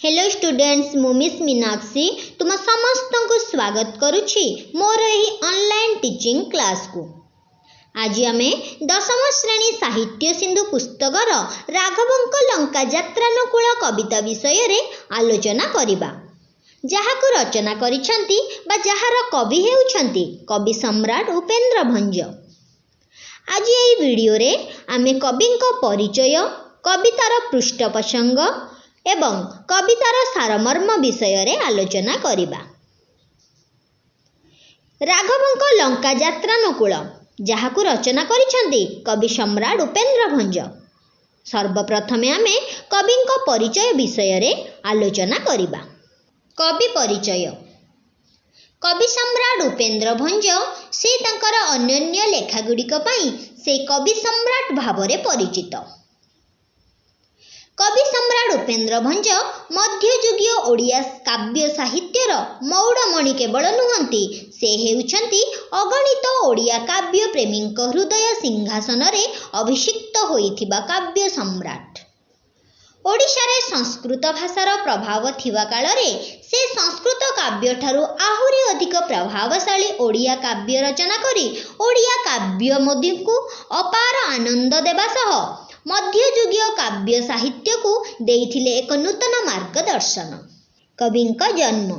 Hello students, मु miss Meenakshi तुम समस्त को स्वागत करुछि मोर एही ऑनलाइन टीचिंग क्लास को। आज आमे दशम श्रेणी साहित्य सिंधु पुस्तकर राघवंक लंका यात्रानुकूल कविता विषय रे आलोचना करिबा। जहाको रचना करिसंती बा जहार कवि हेउछंती कवि सम्राट उपेंद्र भंज। आज एही वीडियो रे आमे कविंक परिचय, कवितार पृष्ठप्रसंग एवं कवितार सारमर्म विषय रे आलोचना करिबा। राघवंक लंका यात्रानुकूल जहाकु रचना करिसंती कवि सम्राट उपेंद्र भंज। सर्वप्रथमे आमे कविंक परिचय विषय रे आलोचना करिबा। कवि परिचय। कवि सम्राट उपेंद्र भंज से तांकर अनन्य लेखागुड़िक पई से कवि सम्राट भावरे परिचित। कवि सम्राट उपेंद्र भंज मध्ययुगीय ओडिया काव्य साहित्यर मौड़मणि केवल नुहंती, से हेउछंती अगणित ओडिया काव्य प्रेमींक हृदय सिंहासन रे अभिषिक्त होइथिबा काव्य सम्राट। ओडिशा रे संस्कृत भाषार प्रभाव थिबा कालरे से संस्कृत काव्य ठारू आहुरी अधिक प्रभावशाली ओडिया काव्य रचना करी ओडिया काव्य मध्यकु अपार आनंद देबा सह मध्ययुगीय काव्य साहित्य को देइथिले एक नूतन मार्गदर्शन। कविंक जन्म।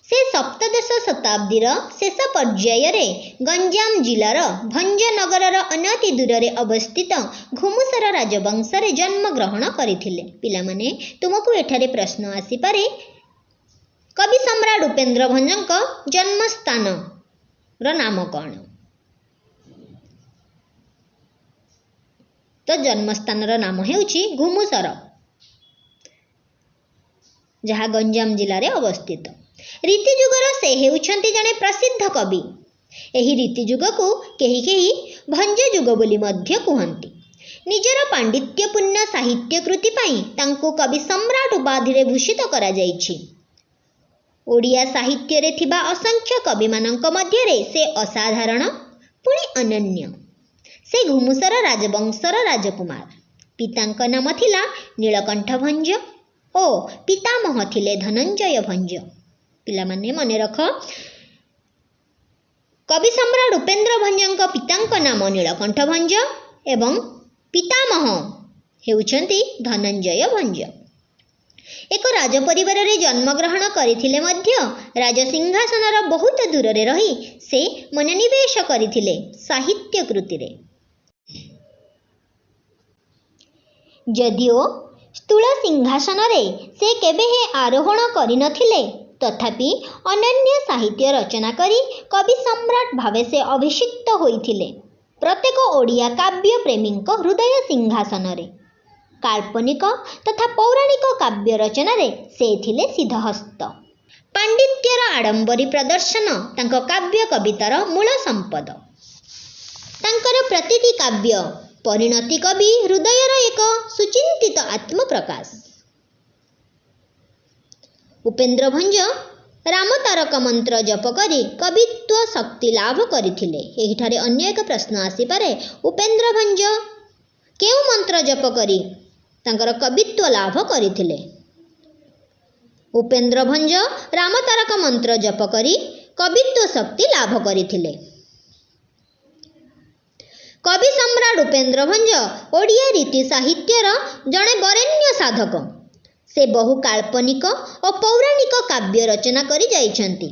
से सप्तदश शताब्दीर शेष पर्यायर गंजाम जिलार भंजनगर अनति दूर रे अवस्थित घुमुसर राजवंश रे जन्म ग्रहण करथिले। पिलामाने तुमको एठारे प्रश्न आसी पारे, कवि सम्राट उपेंद्र भंजक जन्मस्थान रो नाम कौन? तो जन्मस्थान नाम हेउछि घुमुसर, जहा गंजाम जिले में अवस्थित। रीतिजुगर से हेउछंती जने प्रसिद्ध कवि। एही रीतिजुग को केही केही भंज जुग बोली मध्य कुहंती। निजर पांडित्यपूर्ण साहित्य कृति पई तांको कवि सम्राट उपाधि रे भूषित करा जाइछि। ओडिया साहित्य रे थिबा असंख्य कवि मानक मध्य रे से असाधारण पुणी अनन्य। से घुमुसर राजवंशर राजकुमार। पितांक नाम थिला नीलकंठ भंज ओ पितामह थिले धनंजय भंज। पिलामाने मने रख, कवि सम्राट उपेंद्र भंजक पितांक नाम नीलकंठ भंज एवं पितामह हेउछंती धनंजय भंज। एक राजपरिवार रे जन्म ग्रहण करिथिले मध्य राजसिंहासनर बहुत दूर रे रही से मनोनिवेश करिथिले साहित्य कृति रे। जदिओ स्थूल सिंहासन रे से केबे हे आरोहण करि नथिले, तथापि अनन्य साहित्य रचना करी कवि सम्राट भावे से अभिषिक्त होइथिले प्रत्येक ओडिया काव्य प्रेमींक हृदय सिंहासन रे। काल्पनिक तथा पौराणिक काव्य रचना रे से थिले सिद्धहस्त। पांडित्यर आडंबरी प्रदर्शन तांको काव्य कवितार मूल संपद। तांकर प्रतिटी काव्य परिणति कवि हृदयर एक सुचिंतित आत्म प्रकाश। उपेंद्र भंज राम तारक मंत्र जप करी कवित्व शक्ति लाभ करिथिले। एहिठारे अन्य एक प्रश्न आसी पारे, उपेंद्र भंज केउ मंत्र जप करी तांकर कवित्व लाभ करिथिले? उपेंद्र भंज राम तारक मंत्र जप करी कवित्व शक्ति लाभ करिथिले। कवि सम्राट उपेंद्र भंज ओडिया रीति साहित्यर जड़े बरेण्य साधक। से बहु काल्पनिक और पौराणिक काव्य रचना करी जाइछंती,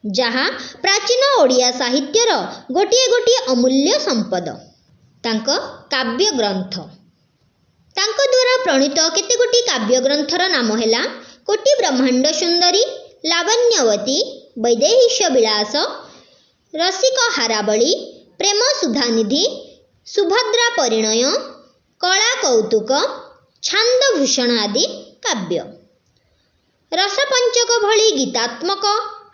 जहा प्राचीन ओडिया साहित्यर गोटिए गोटिए अमूल्य संपद। तांको काव्य ग्रंथ। तांको द्वारा प्रणीत केते गोटी काव्य ग्रंथर नाम हैला कोटि ब्रह्मांड सुंदरी, लावण्यवती, वैदेहीश विलास, रसिक हारावली, प्रेम सुधानिधि, सुभद्रा परिणय, कला कौतुक, छांदभूषण आदि काव्य। रसपंचक भली गीतात्मक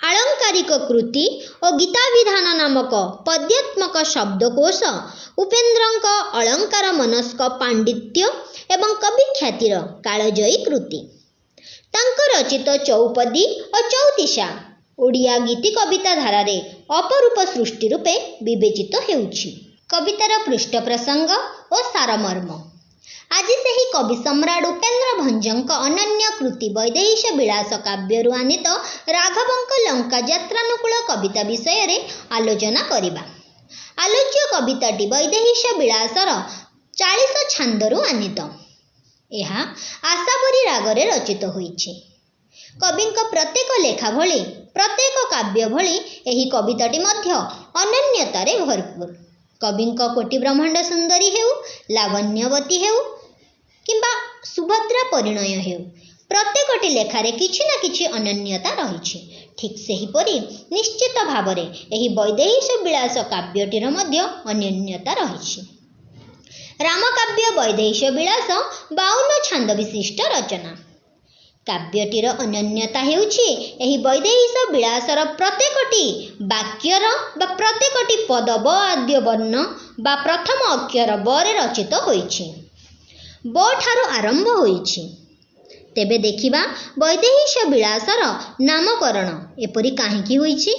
आलंकारिक कृति और गीताविधान नामक पद्यात्मक शब्दकोश उपेंद्रंक अलंकार मनस्क पांडित्य एवं कवि ख्यातिर कालजयी कृति। तांको रचित चौपदी और चौतीसा ओडिया गीति कविता धारारे अपरूप सृष्टि रूपे विवेचित हेउछि। कवितार पृष्ठ प्रसंग और सारमर्म। ଆଜି ସେହି କବି ସମ୍ରାଟ ଉପେନ୍ଦ୍ର ଭଞ୍ଜଙ୍କ ଅନନ୍ୟ କୃତି ବୈଦେହୀଶ ବିଳାସ କାବ୍ୟରୁ ଆନିତ ରାଘବଙ୍କ ଲଙ୍କା ଯାତ୍ରାନୁକୂଳ କବିତା ବିଷୟରେ ଆଲୋଚନା କରିବା। ଆଲୋଚ୍ୟ କବିତାଟି ବୈଦେହୀଶ ବିଳାସର 40 ଛାନ୍ଦରୁ ଆନିତ। ଏହା ଆଶାବରୀ ରାଗରେ ରଚିତ ହୋଇଛି। କବିଙ୍କ ପ୍ରତ୍ୟେକ ଲେଖା ଭଳି ପ୍ରତ୍ୟେକ କାବ୍ୟ ଭଳି ଏହି କବିତାଟି ମଧ୍ୟ ଅନନ୍ୟତାରେ ଭରପୁର। କବିଙ୍କ କୋଟି ବ୍ରହ୍ମାଣ୍ଡ ସୁନ୍ଦରୀ ହେଉ, ଲାବଣ୍ୟବତୀ ହେଉ କିମ୍ବା ସୁଭଦ୍ରା ପରିଣୟ ହେଉ, ପ୍ରତ୍ୟେକଟି ଲେଖାରେ କିଛି ନା କିଛି ଅନନ୍ୟତା ରହିଛି। ଠିକ୍ ସେହିପରି ନିଶ୍ଚିତ ଭାବରେ ଏହି ବୈଦେହୀଶ ବିଳାସ କାବ୍ୟଟିର ମଧ୍ୟ ଅନନ୍ୟତା ରହିଛି। ରାମକାବ୍ୟ ବୈଦେହୀଶ ବିଳାସ 52 ଛାନ୍ଦ ବିଶିଷ୍ଟ ରଚନା। କାବ୍ୟଟିର ଅନନ୍ୟତା ହେଉଛି ଏହି ବୈଦେହୀଶ ବିଳାସର ପ୍ରତ୍ୟେକଟି ବାକ୍ୟର ବା ପ୍ରତ୍ୟେକଟି ପଦ ବ ଆଦ୍ୟ ବର୍ଣ୍ଣ ବା ପ୍ରଥମ ଅକ୍ଷର ବରେ ରଚିତ ହୋଇଛି। ବ ଠାରୁ ଆରମ୍ଭ ହୋଇଛି। ତେବେ ଦେଖିବା ବୈଦେହୀଶ ବିଳାସର ନାମକରଣ ଏପରି କାହିଁକି ହୋଇଛି?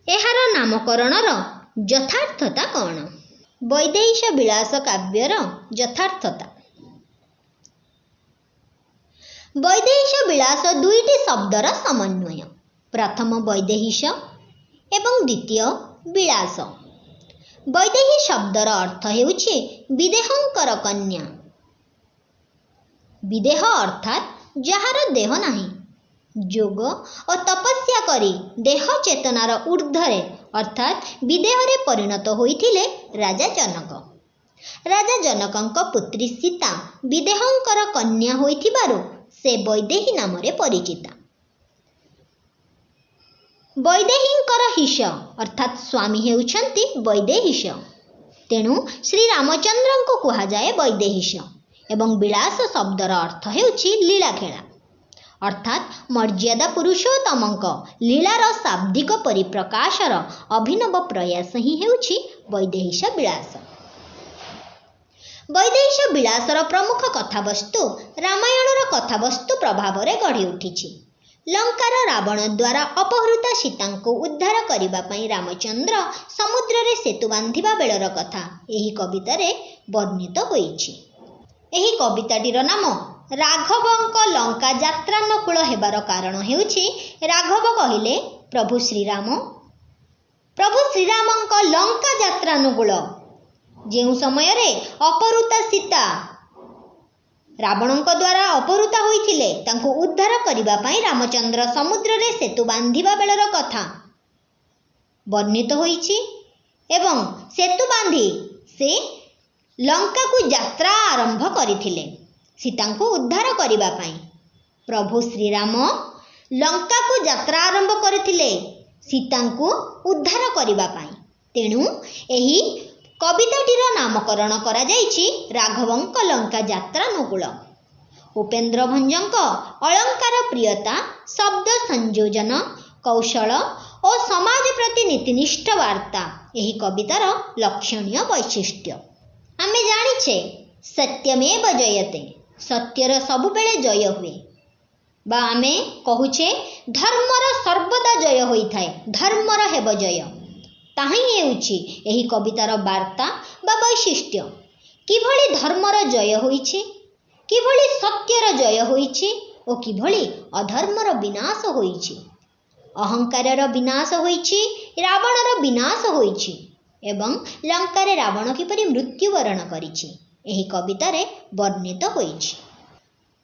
ଏହାର ନାମକରଣର ଯଥାର୍ଥତା କ'ଣ? ବୈଦେହୀଶ ବିଳାସ କାବ୍ୟର ଯଥାର୍ଥତା। ବୈଦେହୀଶ ବିଳାସ ଦୁଇଟି ଶବ୍ଦର ସମନ୍ୱୟ। ପ୍ରଥମ ବୈଦେହୀଶ ଏବଂ ଦ୍ୱିତୀୟ ବିଳାସ। ବୈଦେହୀ ଶବ୍ଦର ଅର୍ଥ ହେଉଛି ବିଦେହଙ୍କର କନ୍ୟା। ବିଦେହ ଅର୍ଥାତ୍ ଯାହାର ଦେହ ନାହିଁ। ଯୋଗ ଓ ତପସ୍ୟା କରି ଦେହ ଚେତନାର ଊର୍ଦ୍ଧ୍ୱରେ ଅର୍ଥାତ୍ ବିଦେହରେ ପରିଣତ ହୋଇଥିଲେ ରାଜା ଜନକ। ରାଜା ଜନକଙ୍କ ପୁତ୍ରୀ ସୀତା ବିଦେହଙ୍କର କନ୍ୟା ହୋଇଥିବାରୁ ସେ ବୈଦେହୀ ନାମରେ ପରିଚିତା। ବୈଦେହୀଙ୍କର ହିସ ଅର୍ଥାତ୍ ସ୍ୱାମୀ ହେଉଛନ୍ତି ବୈଦେହୀଶ। ତେଣୁ ଶ୍ରୀରାମଚନ୍ଦ୍ରଙ୍କୁ କୁହାଯାଏ ବୈଦେହୀଶ ଏବଂ ବିଳାସ ଶବ୍ଦର ଅର୍ଥ ହେଉଛି ଲୀଳାଖେଳା ଅର୍ଥାତ୍ ମର୍ଯ୍ୟାଦା ପୁରୁଷୋତ୍ତମଙ୍କ ଲୀଳାର ଶାବ୍ଦିକ ପରିପ୍ରକାଶର ଅଭିନବ ପ୍ରୟାସ ହିଁ ହେଉଛି ବୈଦେହୀଶ ବିଳାସ। ବୈଦେହୀଶ ବିଳାସର ପ୍ରମୁଖ କଥାବସ୍ତୁ ରାମାୟଣର କଥାବସ୍ତୁ ପ୍ରଭାବରେ ଗଢ଼ି ଉଠିଛି। ଲଙ୍କାର ରାବଣ ଦ୍ୱାରା ଅପହୃତା ସୀତାଙ୍କୁ ଉଦ୍ଧାର କରିବା ପାଇଁ ରାମଚନ୍ଦ୍ର ସମୁଦ୍ରରେ ସେତୁ ବାନ୍ଧିବା ବେଳର କଥା ଏହି କବିତାରେ ବର୍ଣ୍ଣିତ ହୋଇଛି। ଏହି କବିତାଟିର ନାମ ରାଘବଙ୍କ ଲଙ୍କା ଯାତ୍ରାନକୁଳ ହେବାର କାରଣ ହେଉଛି ରାଘବ କହିଲେ ପ୍ରଭୁ ଶ୍ରୀରାମଙ୍କ ଲଙ୍କା ଯାତ୍ରାନୁକୂଳ। ଯେଉଁ ସମୟରେ ଅପହୃତା ସୀତା ରାବଣଙ୍କ ଦ୍ୱାରା ଅପହୃତା ହୋଇଥିଲେ, ତାଙ୍କୁ ଉଦ୍ଧାର କରିବା ପାଇଁ ରାମଚନ୍ଦ୍ର ସମୁଦ୍ରରେ ସେତୁ ବାନ୍ଧିବା ବେଳର କଥା ବର୍ଣ୍ଣିତ ହୋଇଛି ଏବଂ ସେତୁ ବାନ୍ଧି ସେ ଲଙ୍କାକୁ ଯାତ୍ରା ଆରମ୍ଭ କରିଥିଲେ ସୀତାଙ୍କୁ ଉଦ୍ଧାର କରିବା ପାଇଁ। ପ୍ରଭୁ ଶ୍ରୀରାମ ଲଙ୍କାକୁ ଯାତ୍ରା ଆରମ୍ଭ କରିଥିଲେ ସୀତାଙ୍କୁ ଉଦ୍ଧାର କରିବା ପାଇଁ। ତେଣୁ ଏହି କବିତାଟିର ନାମକରଣ କରାଯାଇଛି ରାଘବଙ୍କ ଲଙ୍କା ଯାତ୍ରାନୁକୂଳ। ଉପେନ୍ଦ୍ର ଭଞ୍ଜଙ୍କ ଅଳଙ୍କାର ପ୍ରିୟତା, ଶବ୍ଦ ସଂଯୋଜନ କୌଶଳ ଓ ସମାଜ ପ୍ରତି ନୀତିନିଷ୍ଠ ବାର୍ତ୍ତା ଏହି କବିତାର ଲକ୍ଷଣୀୟ ବୈଶିଷ୍ଟ୍ୟ। ଆମେ ଜାଣିଛେ ସତ୍ୟମେବ ଜୟତେ, ସତ୍ୟର ସବୁବେଳେ ଜୟ ହୁଏ, ବା ଆମେ କହୁଛେ ଧର୍ମର ସର୍ବଦା ଜୟ ହୋଇଥାଏ, ଧର୍ମର ହେବ ଜୟ। ତାହା ହିଁ ହେଉଛି ଏହି କବିତାର ବାର୍ତ୍ତା ବା ବୈଶିଷ୍ଟ୍ୟ। କିଭଳି ଧର୍ମର ଜୟ ହୋଇଛି, କିଭଳି ସତ୍ୟର ଜୟ ହୋଇଛି ଓ କିଭଳି ଅଧର୍ମର ବିନାଶ ହୋଇଛି। ଅହଙ୍କାରର ବିନାଶ ହୋଇଛି, ରାବଣର ବିନାଶ ହୋଇଛି ଏବଂ ଲଙ୍କାରେ ରାବଣ କିପରି ମୃତ୍ୟୁବରଣ କରିଛି ଏହି କବିତାରେ ବର୍ଣ୍ଣିତ ହୋଇଛି।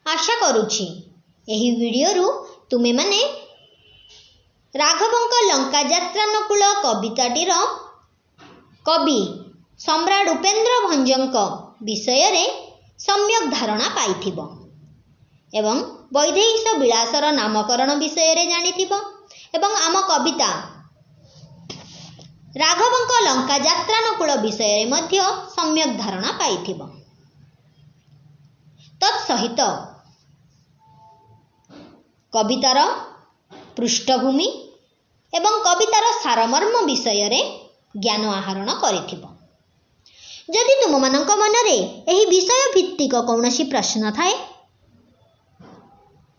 ଆଶା କରୁଛି ଏହି ଭିଡ଼ିଓରୁ ତୁମେମାନେ ରାଘବଙ୍କ ଲଙ୍କା ଯାତ୍ରାନକୁଳ କବିତାଟିର କବି ସମ୍ରାଟ ଉପେନ୍ଦ୍ର ଭଞ୍ଜଙ୍କ ବିଷୟରେ ସମ୍ୟକ୍ ଧାରଣା ପାଇଥିବ ଏବଂ ବୈଦେହୀଶ ବିଳାସର ନାମକରଣ ବିଷୟରେ ଜାଣିଥିବ ଏବଂ ଆମ କବିତା ରାଘବଙ୍କ ଲଙ୍କା ଯାତ୍ରାନକୁଳ ବିଷୟରେ ମଧ୍ୟ ସମ୍ୟକ୍ ଧାରଣା ପାଇଥିବ। ତତ୍ସହିତ କବିତାର ପୃଷ୍ଠଭୂମି ଏବଂ କବିତାର ସାରମର୍ମ ବିଷୟରେ ଜ୍ଞାନ ଆହରଣ କରିଥିବ। ଯଦି ତୁମମାନଙ୍କ ମନରେ ଏହି ବିଷୟ ଭିତ୍ତିକ କୌଣସି ପ୍ରଶ୍ନ ଥାଏ,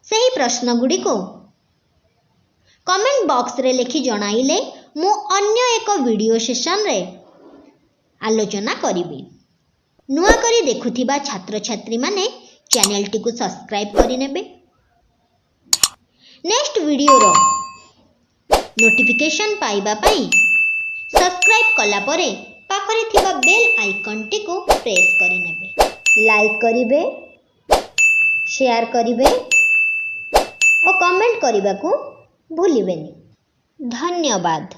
ସେହି ପ୍ରଶ୍ନଗୁଡ଼ିକୁ କମେଣ୍ଟ ବକ୍ସରେ ଲେଖି ଜଣାଇଲେ ମୁଁ ଅନ୍ୟ ଏକ ଭିଡ଼ିଓ ସେସନରେ ଆଲୋଚନା କରିବି। नुआ करी देखुथिबा छात्र छात्री माने चैनल टी को सब्सक्राइब करि नेबे। नेक्स्ट वीडियो रो नोटिफिकेशन पाइबा पाई सब्सक्राइब कला परे पाखरे थिबा बेल आइकन टी को प्रेस करि नेबे। लाइक करिवे, शेयर करिवे और कमेंट करने को भूलिबेनी। धन्यवाद।